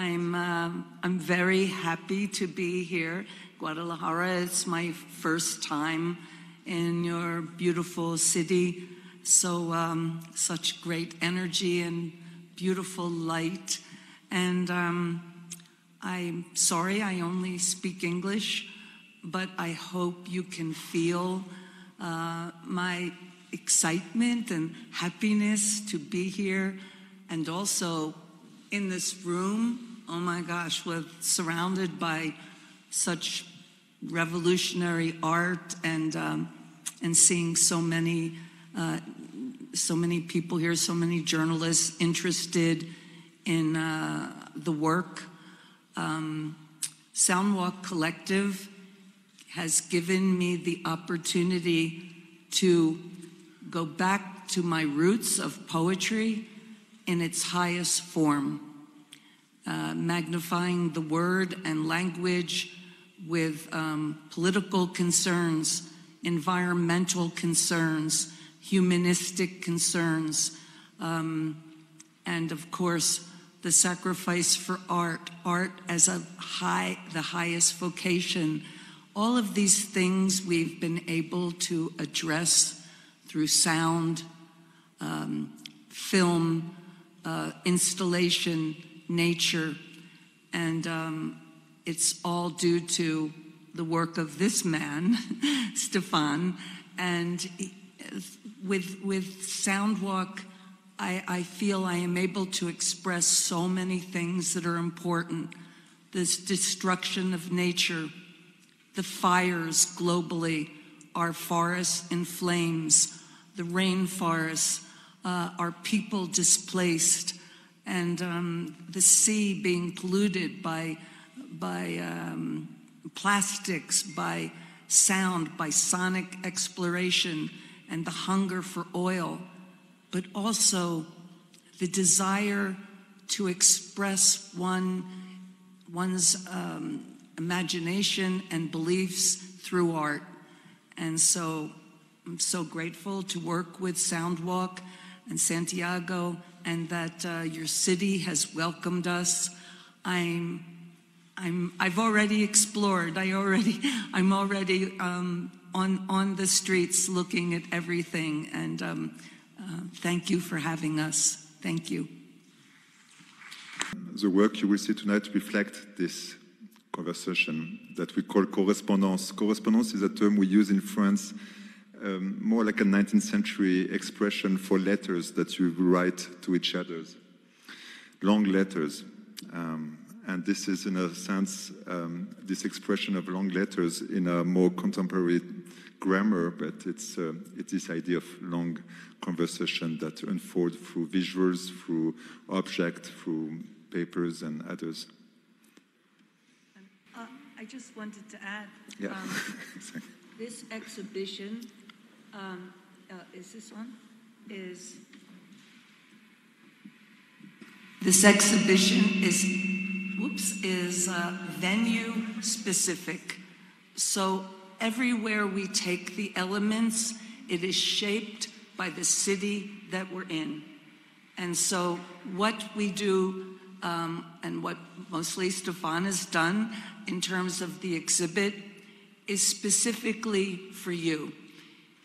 I'm very happy to be here. Guadalajara, it's my first time in your beautiful city. So such great energy and beautiful light. And I'm sorry I only speak English, but I hope you can feel my excitement and happiness to be here, and also in this room, oh my gosh, we're surrounded by such revolutionary art, and seeing so many people here, so many journalists interested in the work. Soundwalk Collective has given me the opportunity to go back to my roots of poetry in its highest form, magnifying the word and language with political concerns, environmental concerns, humanistic concerns, and of course, the sacrifice for art as the highest vocation. All of these things we've been able to address through sound, film, installation, nature, and it's all due to the work of this man, Stephan. And with Soundwalk, I feel I am able to express so many things that are important. This destruction of nature, the fires globally, our forests in flames, the rainforests, our people displaced, and the sea being polluted by plastics, by sound, by sonic exploration, and the hunger for oil, but also the desire to express one's imagination and beliefs through art. And so I'm so grateful to work with Soundwalk and Santiago, and that your city has welcomed us. I've already explored. I'm already on the streets looking at everything, and thank you for having us. Thank you. The work you will see tonight reflect this conversation that we call correspondence. Correspondence is a term we use in France, more like a 19th century expression for letters that you write to each other, long letters. And this is, in a sense, this expression of long letters in a more contemporary grammar, but it's this idea of long conversation that unfold through visuals, through objects, through papers and others. I just wanted to add, yeah. This exhibition, is this one? This exhibition is venue specific. So everywhere we take the elements, it is shaped by the city that we're in. And so what we do, and what mostly Stephan has done in terms of the exhibit, is specifically for you.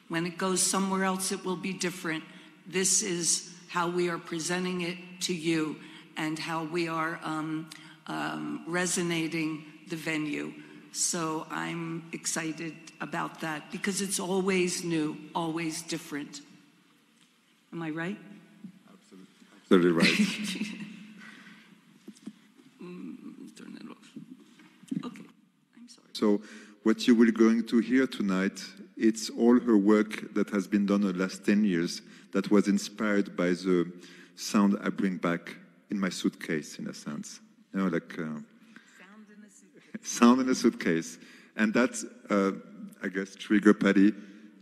When it goes somewhere else, it will be different. This is how we are presenting it to you, and how we are resonating the venue. So I'm excited about that, because it's always new, always different. Am I right? Absolutely right. Turn it off. Okay, I'm sorry. So what you will going to hear tonight, it's all her work that has been done the last 10 years that was inspired by the sound I bring back in my suitcase, in a sense. You know, like sound in a suitcase. Sound in a suitcase. And that, I guess, triggered Patti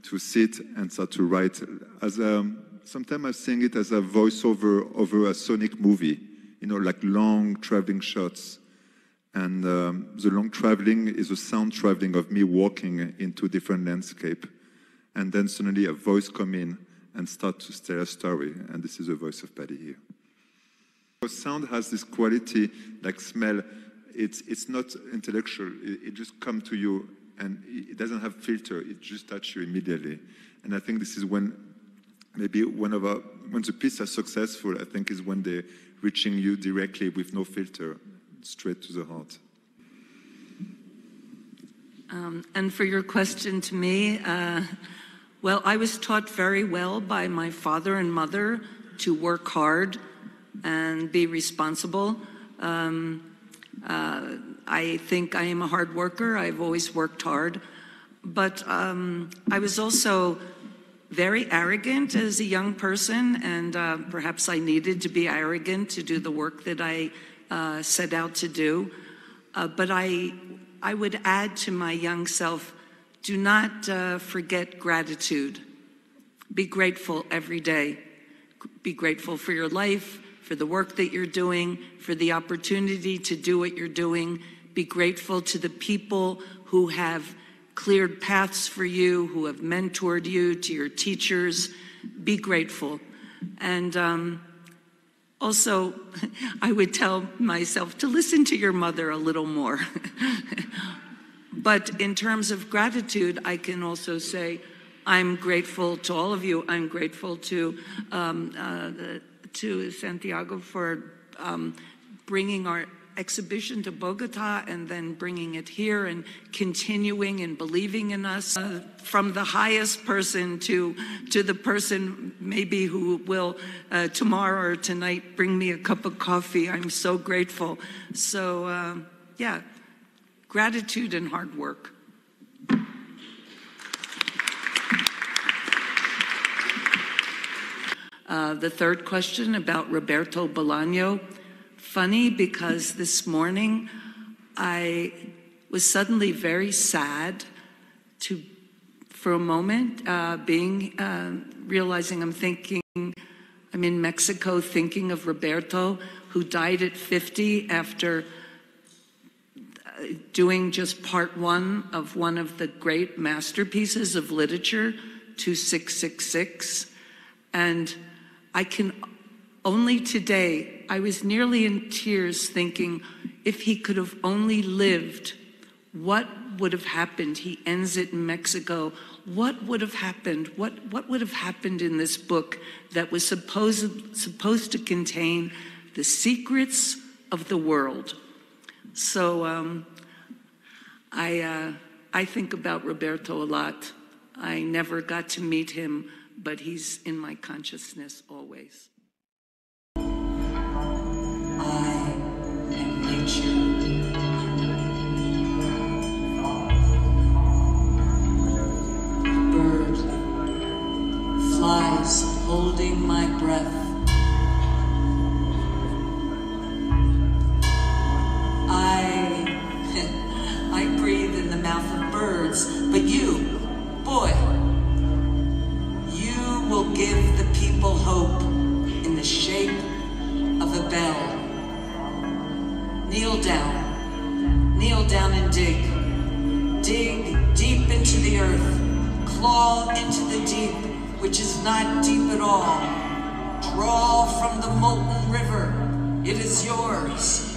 to sit and start to write. As sometimes I'm seeing it as a voiceover over a sonic movie, you know, like long traveling shots. And the long traveling is a sound traveling of me walking into different landscape. And then suddenly a voice come in and start to tell a story. And this is the voice of Patti here. Sound has this quality, like smell. It's not intellectual. It just comes to you, and it doesn't have filter. It just touches you immediately. And I think this is when maybe when the pieces are successful, I think is when they're reaching you directly with no filter, straight to the heart. And for your question to me, well, I was taught very well by my father and mother to work hard and be responsible. I think I am a hard worker. I've always worked hard. But I was also very arrogant as a young person, and perhaps I needed to be arrogant to do the work that I set out to do. But I would add to my young self, do not forget gratitude. Be grateful every day. Be grateful for your life, for the work that you're doing, for the opportunity to do what you're doing. Be grateful to the people who have cleared paths for you, who have mentored you, to your teachers. Be grateful. And also, I would tell myself to listen to your mother a little more. But in terms of gratitude, I can also say I'm grateful to all of you. I'm grateful to Santiago for bringing our exhibition to Bogota and then bringing it here and continuing and believing in us. From the highest person to the person maybe who will tomorrow or tonight bring me a cup of coffee. I'm so grateful. So yeah, gratitude and hard work. The third question about Roberto Bolaño. Funny, because this morning I was suddenly very sad for a moment, realizing I'm in Mexico thinking of Roberto, who died at 50 after doing just part one of the great masterpieces of literature, 2666. And I can only today, I was nearly in tears thinking, if he could have only lived, what would have happened? He ends it in Mexico. What would have happened? What would have happened in this book that was supposed to contain the secrets of the world? So I think about Roberto a lot. I never got to meet him, but he's in my consciousness always. I am nature. Bird flies holding my breath. I breathe in the mouth of birds, but you, boy, you will give the people hope in the shape of a bell. Kneel down and dig. Dig deep into the earth. Claw into the deep, which is not deep at all. Draw from the molten river. It is yours.